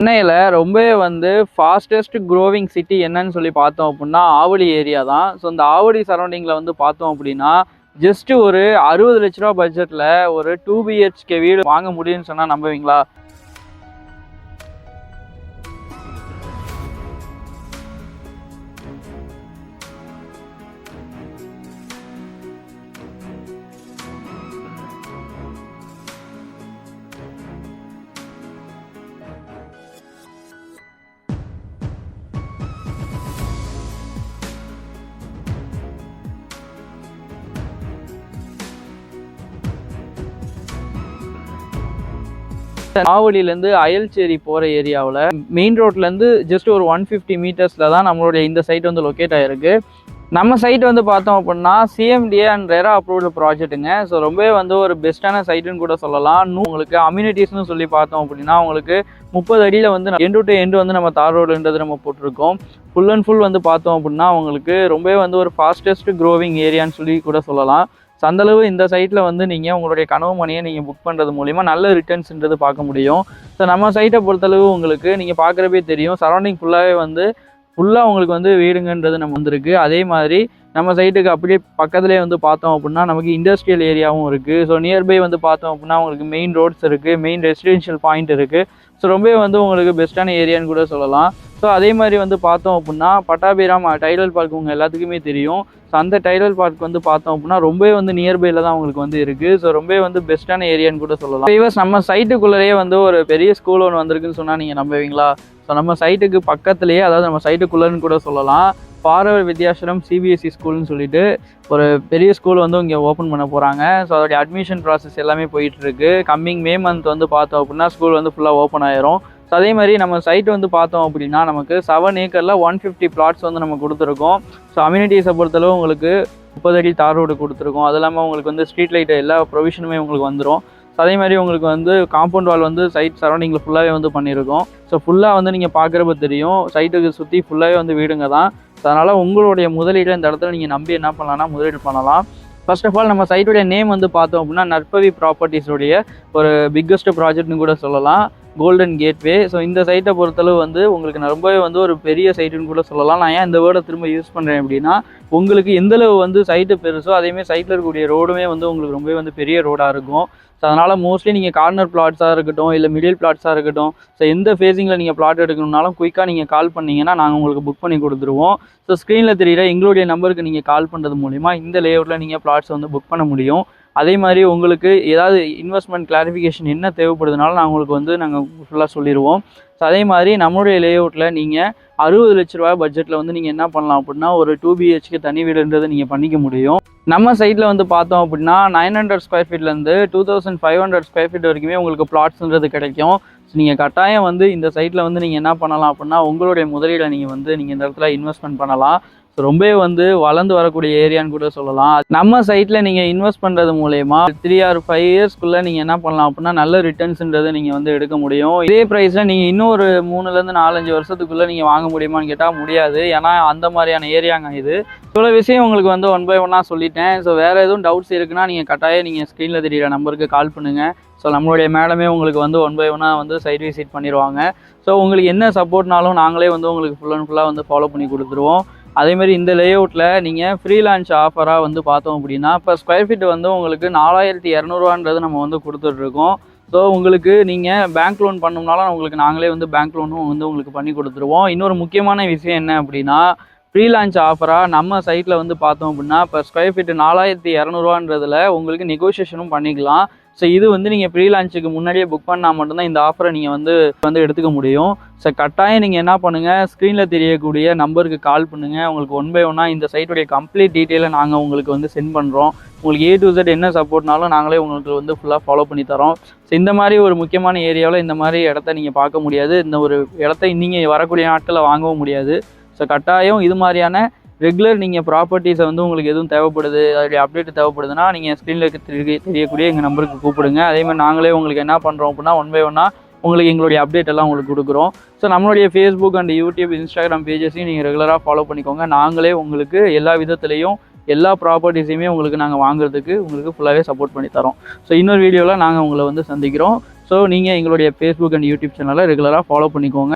சென்னையில் ரொம்பவே fastest growing city என்னன்னு சொல்லி பார்த்தோம் அப்படின்னா ஆவடி ஏரியா தான். ஸோ இந்த ஆவடி சரௌண்டிங்கில் பார்த்தோம் அப்படின்னா ஜஸ்ட் ஒரு 60 லட்ச ரூபா பட்ஜெட்டில் ஒரு 2 BHK வீடு வாங்க முடியும்னு சொன்னால் நம்புவீங்களா? ஆவடியிலேருந்து அயல்சேரி போகிற ஏரியாவில் மெயின் ரோட்லேருந்து ஜஸ்ட் ஒரு 150 மீட்டர்ஸில் தான் நம்மளுடைய இந்த சைட் லொக்கேட் ஆகிருக்கு. நம்ம சைட் பார்த்தோம் அப்படின்னா CMDA அண்ட் ரெரா அப்ரூவ்டு ப்ராஜெக்ட்டுங்க. ஸோ ரொம்பவே ஒரு பெஸ்ட்டான சைட்டுன்னு கூட சொல்லலாம். இன்னும் உங்களுக்கு அம்யூனிட்டிஸ்னு சொல்லி பார்த்தோம் அப்படின்னா உங்களுக்கு 30 அடியில் எண்டு டு எண்டு நம்ம தார் ரோடுன்றது நம்ம போட்டிருக்கோம். ஃபுல் அண்ட் ஃபுல் பார்த்தோம் அப்படின்னா உங்களுக்கு ரொம்பவே ஒரு ஃபாஸ்டஸ்ட் க்ரோவிங் ஏரியான்னு சொல்லி கூட சொல்லலாம். ஸோ அந்தளவு இந்த சைட்டில் நீங்கள் உங்களுடைய கனவு மணியை நீங்கள் புக் பண்ணுறது மூலிமா நல்ல ரிட்டர்ன்ஸ்ன்றது பார்க்க முடியும். ஸோ நம்ம சைட்டை பொறுத்தளவு உங்களுக்கு நீங்கள் பார்க்குறப்பே தெரியும், சரௌண்டிங் ஃபுல்லாகவே ஃபுல்லாக உங்களுக்கு வீடுங்கன்றது நம்ம வந்திருக்கு. அதே மாதிரி நம்ம சைட்டுக்கு அப்படியே பக்கத்துலேயே பார்த்தோம் அப்படின்னா நமக்கு இண்டஸ்ட்ரியல் ஏரியாவும் இருக்குது. ஸோ நியர்பை பார்த்தோம் அப்படின்னா உங்களுக்கு மெயின் ரோட்ஸ் இருக்குது, மெயின் ரெசிடென்ஷியல் பாயிண்ட் இருக்குது. ஸோ ரொம்பவே உங்களுக்கு பெஸ்ட்டான ஏரியான்னு கூட சொல்லலாம். ஸோ அதே மாதிரி பார்த்தோம் அப்படின்னா பட்டாபிராம் டைடல் பார்க் உங்கள் எல்லாத்துக்குமே தெரியும். ஸோ அந்த டைடல் பார்க் பார்த்தோம் அப்படின்னா ரொம்பவே நியர்பையில் தான் உங்களுக்கு இருக்குது. ஸோ ரொம்பவே பெஸ்ட்டான ஏரியான்னு கூட சொல்லலாம். ஈவஸ் நம்ம சைட்டுக்குள்ளேயே ஒரு பெரிய ஸ்கூல் ஒன்று வந்திருக்குன்னு சொன்னால் நீங்கள் நம்புவீங்களா? ஸோ நம்ம சைட்டுக்கு பக்கத்துலேயே, அதாவது நம்ம சைட்டுக்குள்ளேன்னு கூட சொல்லலாம், பாரவர் வித்யாஸ்ரம் CBSE ஸ்கூல்னு சொல்லிட்டு ஒரு பெரிய ஸ்கூல் இங்கே ஓப்பன் பண்ண போகிறாங்க. ஸோ அதோடைய அட்மிஷன் ப்ராசஸ் எல்லாமே போயிட்டுருக்கு. கம்மிங் மே மந்த் பார்த்தோம் அப்படின்னா ஸ்கூல் ஃபுல்லாக ஓப்பன் ஆயிரும். ஸோ அதே மாதிரி நம்ம சைட் பார்த்தோம் அப்படின்னா நமக்கு 7 ஏக்கரில் 150 பிளாட்ஸ் நம்ம கொடுத்துருக்கோம். ஸோ அம்யூனிட்டிஸை பொறுத்தளவு உங்களுக்கு 30 அடி தார் ரோடு கொடுத்துருக்கோம். அது இல்லாமல் உங்களுக்கு ஸ்ட்ரீட் லைட்டு எல்லா ப்ரொவிஷனுமே உங்களுக்கு வந்துடும். ஸோ அதே மாதிரி உங்களுக்கு காம்பவுண்ட் வால் சைட் சரௌண்டிங்கில் ஃபுல்லாகவே பண்ணியிருக்கோம். ஸோ ஃபுல்லாக நீங்கள் பார்க்குறப்ப தெரியும், சைட்டுக்கு சுற்றி ஃபுல்லாகவே வீடுங்க தான். ஸோ அதனால் உங்களுடைய முதலீடு இந்த இடத்துல நீங்கள் நம்பி என்ன பண்ணலாம்னா முதலீடு பண்ணலாம். ஃபர்ஸ்ட் ஆஃப் ஆல் நம்ம சைட்டுடைய நேம் பார்த்தோம் அப்படின்னா நற்பவி ப்ராப்பர்ட்டிஸோடைய ஒரு பிக்கஸ்ட் ப்ராஜெக்ட்னு கூட சொல்லலாம், கோல்டன் கேட்வே. ஸோ இந்த சைட்டை பொறுத்தளவு உங்களுக்கு ரொம்பவே ஒரு பெரிய சைட்டுன்னு கூட சொல்லலாம். நான் ஏன் இந்த வேர்டை திரும்ப யூஸ் பண்ணுறேன் அப்படின்னா உங்களுக்கு எந்தளவு சைட்டு பெருசோ அதேமாதிரி சைட்டில் இருக்கக்கூடிய ரோடுமே உங்களுக்கு ரொம்பவே பெரிய ரோடாக இருக்கும். ஸோ அதனால் மோஸ்ட்லி நீங்கள் கார்னர் பிளாட்ஸாக இருக்கட்டும், இல்லை மிடில் பிளாட்ஸாக இருக்கட்டும், ஸோ எந்த ஃபேஸிங்கில் நீங்கள் பிளாட் எடுக்கணும்னாலும் குயிக்காக நீங்கள் கால் பண்ணிங்கன்னா நாங்கள் உங்களுக்கு புக் பண்ணி கொடுத்துருவோம். ஸோ ஸ்க்ரீனில் தெரியுற எங்களுடைய நம்பருக்கு நீங்கள் கால் பண்ணுறது மூலிமா இந்த லேஅவுட்டில் நீங்கள் பிளாட்ஸ் புக் பண்ண முடியும். அதே மாதிரி உங்களுக்கு ஏதாவது இன்வெஸ்ட்மெண்ட் கிளாரிஃபிகேஷன் என்ன தேவைப்படுதுனாலும் நான் உங்களுக்கு நாங்கள் ஃபுல்லாக சொல்லிடுவோம். ஸோ அதே மாதிரி நம்மளுடைய லேஅவுட்டில் நீங்கள் 60 லட்ச ரூபா பட்ஜெட்டில் நீங்கள் என்ன பண்ணலாம் அப்படின்னா ஒரு 2 BHK தனி வீடுன்றது நீங்கள் பண்ணிக்க முடியும். நம்ம சைட்டில் பார்த்தோம் அப்படின்னா 900 ஸ்கொயர் ஃபீட்லேருந்து 2500 ஸ்கொயர் ஃபீட் வரைக்குமே உங்களுக்கு பிளாட்ஸ்ன்றது கிடைக்கும். ஸோ நீங்கள் கட்டாயம் இந்த சைட்டில் நீங்கள் என்ன பண்ணலாம் அப்படின்னா உங்களுடைய முதலீடை நீங்கள் நீங்கள் இந்த இடத்துல இன்வெஸ்ட்மெண்ட் பண்ணலாம். ஸோ ரொம்பவே வளர்ந்து வரக்கூடிய ஏரியான்னு கூட சொல்லலாம். நம்ம சைட்டில் நீங்கள் இன்வெஸ்ட் பண்ணுறது மூலயமா 3 or 5 இயர்ஸ்க்குள்ளே நீங்கள் என்ன பண்ணலாம் அப்படின்னா நல்ல ரிட்டர்ன்ஸ்ன்றது நீங்கள் எடுக்க முடியும். இதே ப்ரைஸில் நீங்கள் இன்னும் ஒரு 3 to 4-5 வருஷத்துக்குள்ளே நீங்கள் வாங்க முடியுமான்னு கேட்டால் முடியாது. ஏன்னா அந்த மாதிரியான ஏரியாங்க இது. இவ்வளோ விஷயம் உங்களுக்கு 1 by 1 சொல்லிட்டேன். ஸோ வேறு எதுவும் டவுட்ஸ் இருக்குன்னா நீங்கள் கட்டாயம் நீங்கள் ஸ்க்ரீனில் தெரியிற நம்பருக்கு கால் பண்ணுங்கள். ஸோ நம்மளுடைய மேடமே உங்களுக்கு 1 by 1 சைட் விசிட் பண்ணிடுவாங்க. ஸோ உங்களுக்கு என்ன சப்போர்ட்னாலும் நாங்களே உங்களுக்கு ஃபுல் அண்ட் ஃபுல்லாக ஃபாலோ பண்ணி கொடுத்துருவோம். அதேமாதிரி இந்த லேஅவுட்டில் நீங்கள் ஃப்ரீ லான்ச் ஆஃபராக பார்த்தோம் அப்படின்னா இப்போ ஸ்கொயர் ஃபீட் உங்களுக்கு 4200 நம்ம கொடுத்துட்ருக்கோம். ஸோ உங்களுக்கு நீங்கள் பேங்க் லோன் பண்ணோம்னாலும் உங்களுக்கு நாங்களே பேங்க் லோனும் உங்களுக்கு பண்ணி கொடுத்துருவோம். இன்னொரு முக்கியமான விஷயம் என்ன அப்படின்னா ஃப்ரீ லான்ச் ஆஃபராக நம்ம சைட்டில் பார்த்தோம் அப்படின்னா இப்போ ஸ்கொயர் ஃபீட் 4200 உங்களுக்கு நெகோஷியேஷனும் பண்ணிக்கலாம். ஸோ இது நீங்கள் ஃப்ரீ லான்ச்சுக்கு முன்னாடியே புக் பண்ணால் மட்டும்தான் இந்த ஆஃபரை நீங்கள் எடுத்துக்க முடியும். ஸோ கட்டாயம் நீங்கள் என்ன பண்ணுங்கள், ஸ்க்ரீனில் தெரியக்கூடிய நம்பருக்கு கால் பண்ணுங்கள். உங்களுக்கு 1 by 1 இந்த சைட்டுடைய கம்ப்ளீட் டீட்டெயிலை நாங்கள் உங்களுக்கு சென்ட் பண்ணுறோம். உங்களுக்கு A to Z என்ன சப்போர்ட்னாலும் நாங்களே உங்களுக்கு ஃபுல்லாக ஃபாலோ பண்ணி தரோம். ஸோ இந்த மாதிரி ஒரு முக்கியமான ஏரியாவில் இந்த மாதிரி இடத்த நீங்கள் பார்க்க முடியாது. இந்த ஒரு இடத்த நீங்கள் வரக்கூடிய நாட்களில் வாங்கவும் முடியாது. ஸோ கட்டாயம் இது மாதிரியான ரெகுலர் நீங்கள் ப்ராப்பர்ட்டிஸை உங்களுக்கு எதுவும் தேவைப்படுது, அதோடைய அப்டேட் தேவைப்படுதுன்னா நீங்கள் ஸ்க்ரீனில் தெரியக்கூடிய எங்கள் நம்பருக்கு கூப்பிடுங்க. அதேமாதிரி நாங்களே உங்களுக்கு என்ன பண்ணுறோம் அப்படின்னா 1 by 1 உங்களுக்கு எங்களுடைய அப்டேட் எல்லாம் உங்களுக்கு கொடுக்குறோம். ஸோ நம்மளுடைய ஃபேஸ்புக் அண்ட் யூடியூப், இன்ஸ்டாகிராம் பேஜஸையும் நீங்கள் ரெகுலராக ஃபாலோ பண்ணிக்கோங்க. நாங்களே உங்களுக்கு எல்லா விதத்துலேயும் எல்லா ப்ராப்பர்ட்டிஸையுமே உங்களுக்கு நாங்கள் வாங்குறதுக்கு உங்களுக்கு ஃபுல்லாகவே சப்போர்ட் பண்ணி தரோம். ஸோ இன்னொரு வீடியோவில் நாங்கள் உங்களை சந்திக்கிறோம். ஸோ நீங்கள் எங்களுடைய ஃபேஸ்புக் அண்ட் யூடியூப் சேனலை ரெகுலராக ஃபாலோ பண்ணிக்கோங்க.